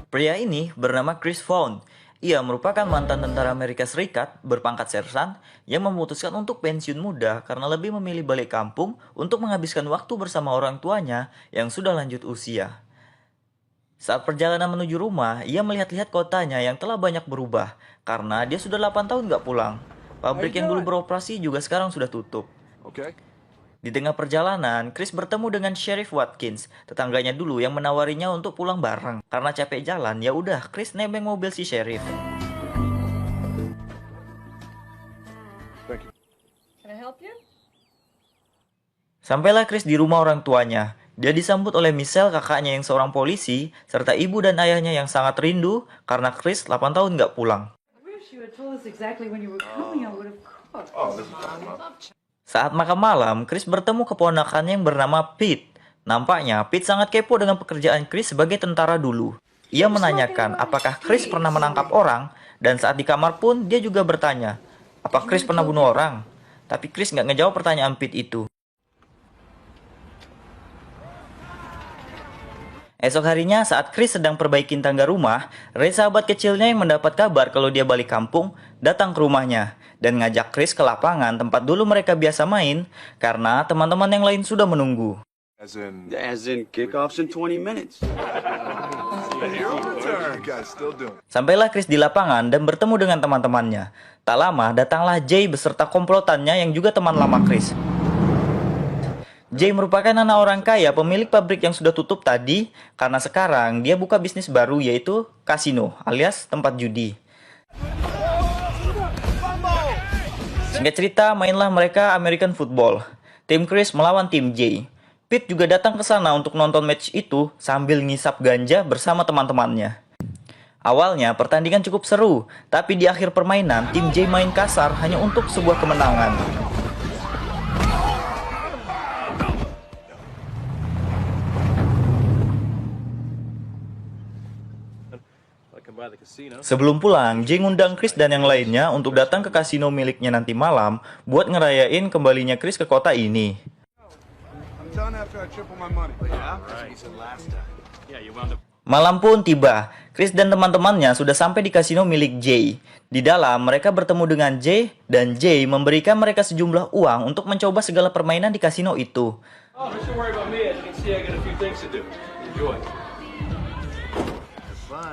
Pria ini bernama Chris Vaughn. Ia merupakan mantan tentara Amerika Serikat berpangkat sersan yang memutuskan untuk pensiun muda karena lebih memilih balik kampung untuk menghabiskan waktu bersama orang tuanya yang sudah lanjut usia. Saat perjalanan menuju rumah, ia melihat-lihat kotanya yang telah banyak berubah karena dia sudah 8 tahun gak pulang. Pabrik yang dulu beroperasi juga sekarang sudah tutup. Di tengah perjalanan, Chris bertemu dengan Sheriff Watkins, tetangganya dulu yang menawarinya untuk pulang bareng. Karena capek jalan, ya udah, Chris nebeng mobil si Sheriff. Can I help you? Sampailah Chris di rumah orang tuanya. Dia disambut oleh Michelle, kakaknya yang seorang polisi, serta ibu dan ayahnya yang sangat rindu karena Chris 8 tahun gak pulang. I wish you had told us exactly when you were coming. I would have cooked. Saat makan malam, Chris bertemu keponakannya yang bernama Pete. Nampaknya Pete sangat kepo dengan pekerjaan Chris sebagai tentara dulu. Ia menanyakan apakah Chris pernah menangkap orang, dan saat di kamar pun dia juga bertanya, apa Chris pernah bunuh orang? Tapi Chris nggak ngejawab pertanyaan Pete itu. Esok harinya saat Chris sedang perbaikin tangga rumah, Ray sahabat kecilnya yang mendapat kabar kalau dia balik kampung, datang ke rumahnya dan ngajak Chris ke lapangan tempat dulu mereka biasa main karena teman-teman yang lain sudah menunggu. As in kickoffs in 20 minutes. Sampailah Chris di lapangan dan bertemu dengan teman-temannya. Tak lama datanglah Jay beserta komplotannya yang juga teman lama Chris. Jay merupakan anak orang kaya pemilik pabrik yang sudah tutup tadi karena sekarang dia buka bisnis baru yaitu kasino alias tempat judi. Singkat cerita, mainlah mereka American football. Tim Chris melawan tim Jay. Pete juga datang ke sana untuk nonton match itu sambil ngisap ganja bersama teman-temannya. Awalnya pertandingan cukup seru, tapi di akhir permainan tim Jay main kasar hanya untuk sebuah kemenangan. Sebelum pulang, Jay ngundang Chris dan yang lainnya untuk datang ke kasino miliknya nanti malam buat ngerayain kembalinya Chris ke kota ini. Malam pun tiba, Chris dan teman-temannya sudah sampai di kasino milik Jay. Di dalam, mereka bertemu dengan Jay dan Jay memberikan mereka sejumlah uang untuk mencoba segala permainan di kasino itu.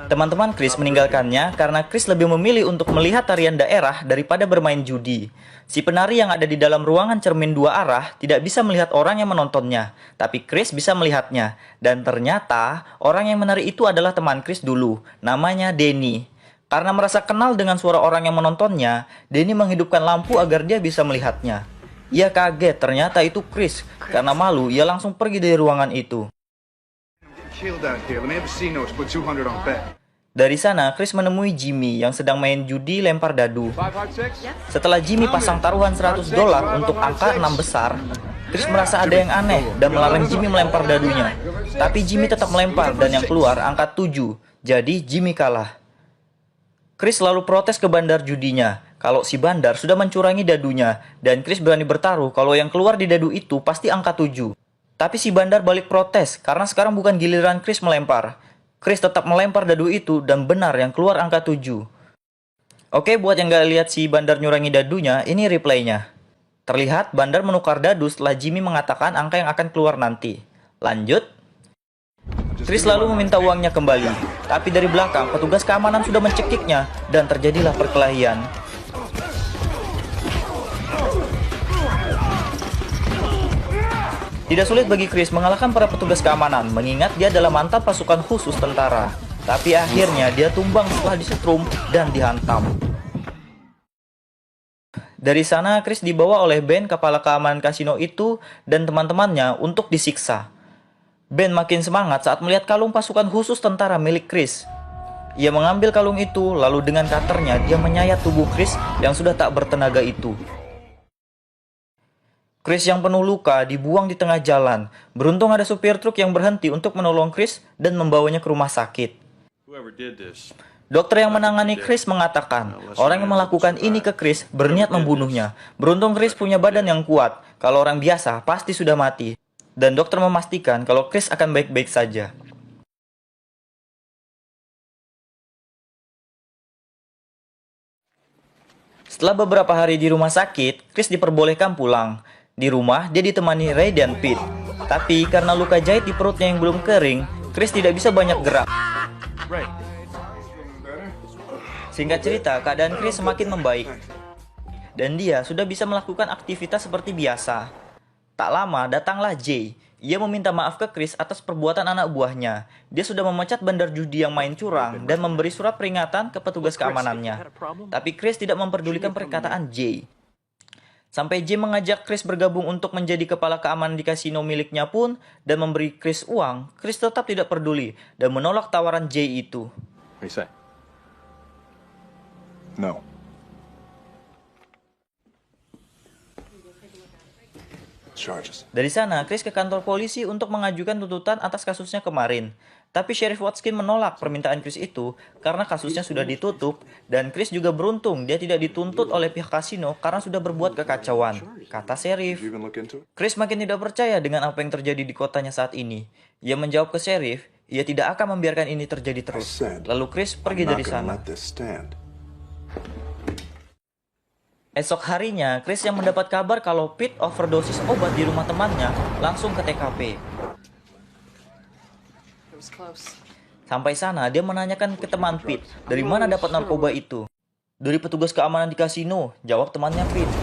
Teman-teman Chris meninggalkannya karena Chris lebih memilih untuk melihat tarian daerah daripada bermain judi. Si penari yang ada di dalam ruangan cermin dua arah tidak bisa melihat orang yang menontonnya, tapi Chris bisa melihatnya. Dan ternyata orang yang menari itu adalah teman Chris dulu, namanya Danny. Karena merasa kenal dengan suara orang yang menontonnya, Danny menghidupkan lampu agar dia bisa melihatnya. Ia kaget ternyata itu Chris, karena malu ia langsung pergi dari ruangan itu. Dari sana, Chris menemui Jimmy yang sedang main judi lempar dadu. Setelah Jimmy pasang taruhan $100 untuk angka 6 besar, Chris merasa ada yang aneh dan melarang Jimmy melempar dadunya. Tapi Jimmy tetap melempar dan yang keluar angka 7, jadi Jimmy kalah. Chris lalu protes ke bandar judinya kalau si bandar sudah mencurangi dadunya dan Chris berani bertaruh kalau yang keluar di dadu itu pasti angka 7. Tapi si bandar balik protes karena sekarang bukan giliran Chris melempar. Chris tetap melempar dadu itu dan benar yang keluar angka 7. Oke, buat yang gak lihat si bandar nyurangi dadunya, ini replaynya. Terlihat bandar menukar dadu setelah Jimmy mengatakan angka yang akan keluar nanti. Lanjut. Chris lalu meminta uangnya kembali. Tapi dari belakang, petugas keamanan sudah mencekiknya dan terjadilah perkelahian. Tidak sulit bagi Chris mengalahkan para petugas keamanan, mengingat dia adalah mantan pasukan khusus tentara. Tapi akhirnya dia tumbang setelah disetrum dan dihantam. Dari sana, Chris dibawa oleh Ben, kepala keamanan kasino itu, dan teman-temannya untuk disiksa. Ben makin semangat saat melihat kalung pasukan khusus tentara milik Chris. Ia mengambil kalung itu, lalu dengan cutternya dia menyayat tubuh Chris yang sudah tak bertenaga itu. Chris yang penuh luka dibuang di tengah jalan. Beruntung ada supir truk yang berhenti untuk menolong Chris dan membawanya ke rumah sakit. Dokter yang menangani Chris mengatakan, orang yang melakukan ini ke Chris berniat membunuhnya. Beruntung Chris punya badan yang kuat. Kalau orang biasa pasti sudah mati. Dan dokter memastikan kalau Chris akan baik-baik saja. Setelah beberapa hari di rumah sakit, Chris diperbolehkan pulang. Di rumah, dia ditemani Ray dan Pete. Tapi karena luka jahit di perutnya yang belum kering, Chris tidak bisa banyak gerak. Singkat cerita, keadaan Chris semakin membaik. Dan dia sudah bisa melakukan aktivitas seperti biasa. Tak lama, datanglah Jay. Ia meminta maaf ke Chris atas perbuatan anak buahnya. Dia sudah memecat bandar judi yang main curang dan memberi surat peringatan ke petugas keamanannya. Tapi Chris tidak memperdulikan perkataan Jay. Sampai Jay mengajak Chris bergabung untuk menjadi kepala keamanan di kasino miliknya pun dan memberi Chris uang, Chris tetap tidak peduli dan menolak tawaran Jay itu. What do you say? No. Charges. Dari sana, Chris ke kantor polisi untuk mengajukan tuntutan atas kasusnya kemarin. Tapi Sheriff Watkin menolak permintaan Chris itu karena kasusnya sudah ditutup dan Chris juga beruntung dia tidak dituntut oleh pihak kasino karena sudah berbuat kekacauan, kata Sheriff. You even look into it? Chris makin tidak percaya dengan apa yang terjadi di kotanya saat ini. Ia menjawab ke Sheriff, ia tidak akan membiarkan ini terjadi terus. Lalu Chris pergi I'm dari not gonna sana. let this stand. Esok harinya, Chris yang mendapat kabar kalau Pete overdosis obat di rumah temannya langsung ke TKP. Sampai sana, dia menanyakan ke teman Pete, dari mana dapat narkoba itu? Dari petugas keamanan di kasino, jawab temannya Pete.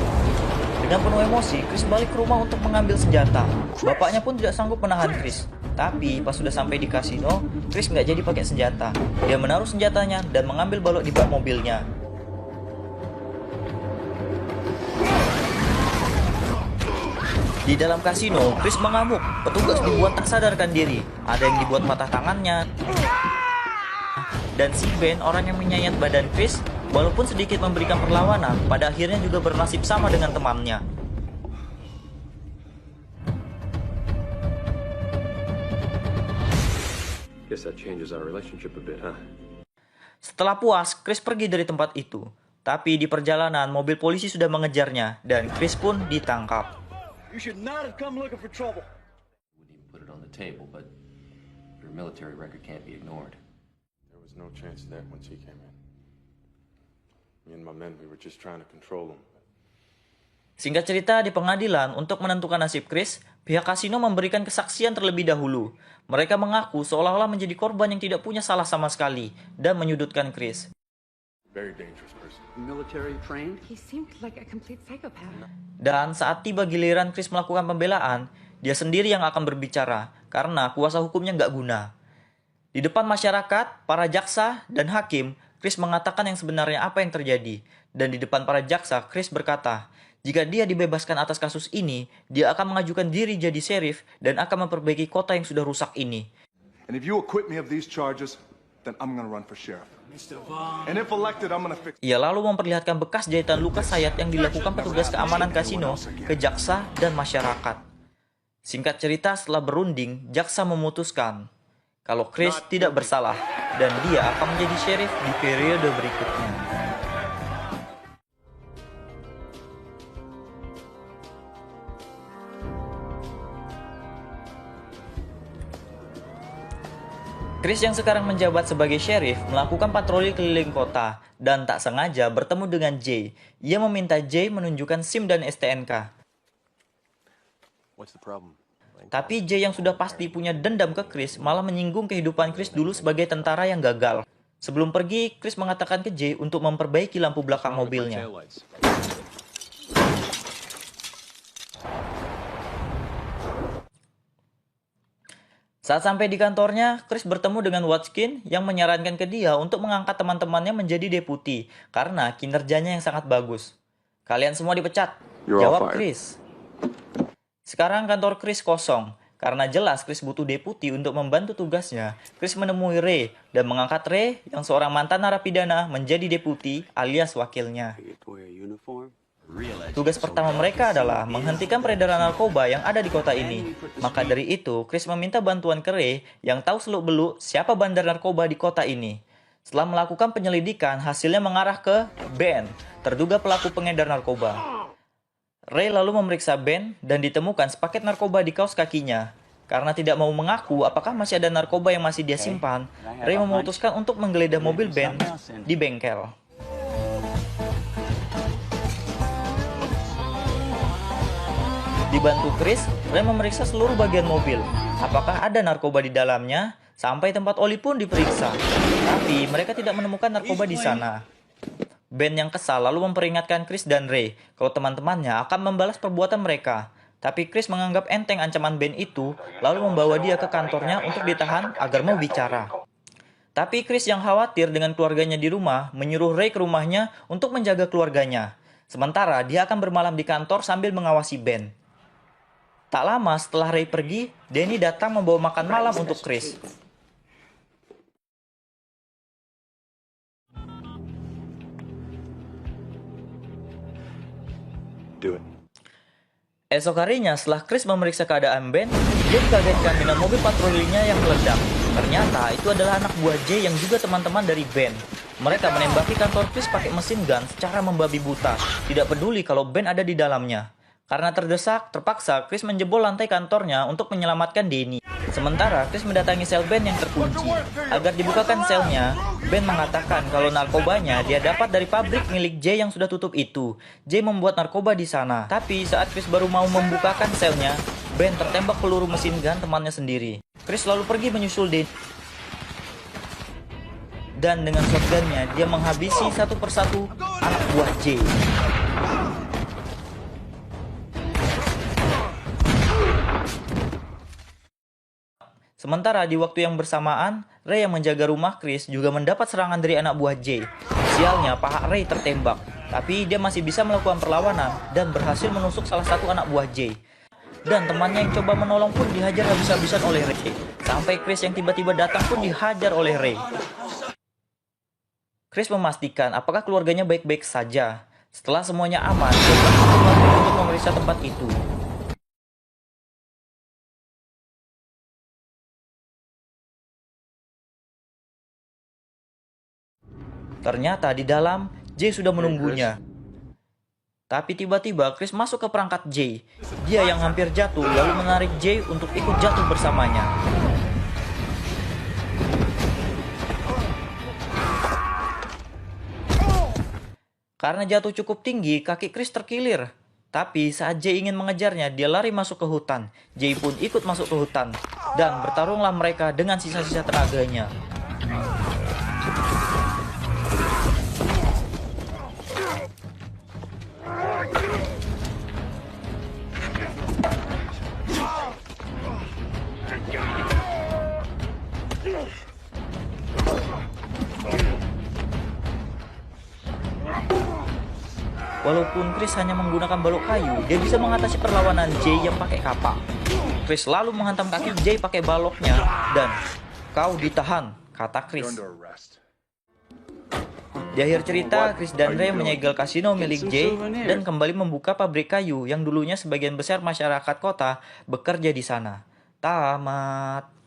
Dengan penuh emosi, Chris balik ke rumah untuk mengambil senjata. Bapaknya pun tidak sanggup menahan Chris. Tapi pas sudah sampai di kasino, Chris nggak jadi pakai senjata. Dia menaruh senjatanya dan mengambil balok di bak mobilnya. Di dalam kasino, Chris mengamuk. Petugas dibuat tak sadarkan diri. Ada yang dibuat patah tangannya. Dan si Ben, orang yang menyayat badan Chris, walaupun sedikit memberikan perlawanan, pada akhirnya juga bernasib sama dengan temannya. Guess that changes our relationship a bit, huh? Setelah puas, Chris pergi dari tempat itu. Tapi di perjalanan, mobil polisi sudah mengejarnya, dan Chris pun ditangkap. You should not have come looking for trouble. Wouldn't even put it on the table, but your military record can't be ignored. There was no chance of that when she came in. Me and my men, we were just trying to control them. Singkat cerita, di pengadilan untuk menentukan nasib Chris, pihak kasino memberikan kesaksian terlebih dahulu. Mereka mengaku seolah-olah menjadi korban yang tidak punya salah sama sekali dan menyudutkan Chris. Very dangerous person. Military trained? He seemed like a complete psychopath. Dan saat tiba giliran Chris melakukan pembelaan, dia sendiri yang akan berbicara karena kuasa hukumnya nggak guna. Di depan masyarakat, para jaksa, dan hakim, Chris mengatakan yang sebenarnya apa yang terjadi. Dan di depan para jaksa, Chris berkata, jika dia dibebaskan atas kasus ini, dia akan mengajukan diri jadi sheriff dan akan memperbaiki kota yang sudah rusak ini. And if you acquit me of these charges, then I'm gonna run for sheriff. And if elected, I'm gonna fix. Ia lalu memperlihatkan bekas jahitan luka sayat yang dilakukan petugas keamanan kasino ke jaksa dan masyarakat. Singkat cerita, setelah berunding, jaksa memutuskan kalau Chris tidak bersalah dan dia akan menjadi sheriff di periode berikutnya. Chris yang sekarang menjabat sebagai sheriff melakukan patroli keliling kota dan tak sengaja bertemu dengan Jay. Ia meminta Jay menunjukkan SIM dan STNK. What's the problem? Tapi Jay yang sudah pasti punya dendam ke Chris malah menyinggung kehidupan Chris dulu sebagai tentara yang gagal. Sebelum pergi, Chris mengatakan ke Jay untuk memperbaiki lampu belakang mobilnya. Saat sampai di kantornya, Chris bertemu dengan Watkin yang menyarankan ke dia untuk mengangkat teman-temannya menjadi deputi karena kinerjanya yang sangat bagus. Kalian semua dipecat, jawab Chris. Sekarang kantor Chris kosong. Karena jelas Chris butuh deputi untuk membantu tugasnya, Chris menemui Ray dan mengangkat Ray yang seorang mantan narapidana menjadi deputi alias wakilnya. Tugas pertama mereka adalah menghentikan peredaran narkoba yang ada di kota ini. Maka dari itu, Chris meminta bantuan ke Ray yang tahu seluk-beluk siapa bandar narkoba di kota ini. Setelah melakukan penyelidikan, hasilnya mengarah ke Ben, terduga pelaku pengedar narkoba. Ray lalu memeriksa Ben dan ditemukan sepaket narkoba di kaos kakinya. Karena tidak mau mengaku apakah masih ada narkoba yang masih dia simpan, Ray memutuskan untuk menggeledah mobil Ben di bengkel. Dibantu Chris, Ray memeriksa seluruh bagian mobil. Apakah ada narkoba di dalamnya? Sampai tempat oli pun diperiksa. Tapi mereka tidak menemukan narkoba di sana. Ben yang kesal lalu memperingatkan Chris dan Ray kalau teman-temannya akan membalas perbuatan mereka. Tapi Chris menganggap enteng ancaman Ben itu, lalu membawa dia ke kantornya untuk ditahan agar mau bicara. Tapi Chris yang khawatir dengan keluarganya di rumah, menyuruh Ray ke rumahnya untuk menjaga keluarganya. Sementara dia akan bermalam di kantor sambil mengawasi Ben. Tak lama setelah Ray pergi, Danny datang membawa makan malam untuk Chris. Do it. Esok harinya setelah Chris memeriksa keadaan Ben, dia dikagetkan dengan mobil patrolinya yang meledak. Ternyata itu adalah anak buah Jay yang juga teman-teman dari Ben. Mereka menembaki kantor Chris pakai mesin gun secara membabi buta, tidak peduli kalau Ben ada di dalamnya. Karena terdesak, terpaksa Chris menjebol lantai kantornya untuk menyelamatkan Danny. Sementara Chris mendatangi sel Ben yang terkunci. Agar dibukakan selnya, Ben mengatakan kalau narkobanya dia dapat dari pabrik milik Jay yang sudah tutup itu. Jay membuat narkoba di sana. Tapi saat Chris baru mau membukakan selnya, Ben tertembak peluru mesin gun temannya sendiri. Chris lalu pergi menyusul Danny. Dan dengan shotgunnya, dia menghabisi satu persatu anak buah Jay. Sementara di waktu yang bersamaan, Ray yang menjaga rumah Chris juga mendapat serangan dari anak buah Jay. Sialnya, paha Ray tertembak, tapi dia masih bisa melakukan perlawanan dan berhasil menusuk salah satu anak buah Jay. Dan temannya yang coba menolong pun dihajar habis-habisan oleh Ray. Sampai Chris yang tiba-tiba datang pun dihajar oleh Ray. Chris memastikan apakah keluarganya baik-baik saja. Setelah semuanya aman, dia langsung untuk memeriksa tempat itu. Ternyata di dalam, Jay sudah menunggunya. Tapi tiba-tiba Chris masuk ke perangkat Jay. Dia yang hampir jatuh lalu menarik Jay untuk ikut jatuh bersamanya. Karena jatuh cukup tinggi, kaki Chris terkilir. Tapi saat Jay ingin mengejarnya, dia lari masuk ke hutan. Jay pun ikut masuk ke hutan. Dan bertarunglah mereka dengan sisa-sisa tenaganya. Walaupun Chris hanya menggunakan balok kayu, dia bisa mengatasi perlawanan Jay yang pakai kapak. Chris lalu menghantam kaki Jay pakai baloknya dan "Kau ditahan," kata Chris. Di akhir cerita, Chris dan Ray menyegel kasino milik Jay dan kembali membuka pabrik kayu yang dulunya sebagian besar masyarakat kota bekerja di sana. Tamat.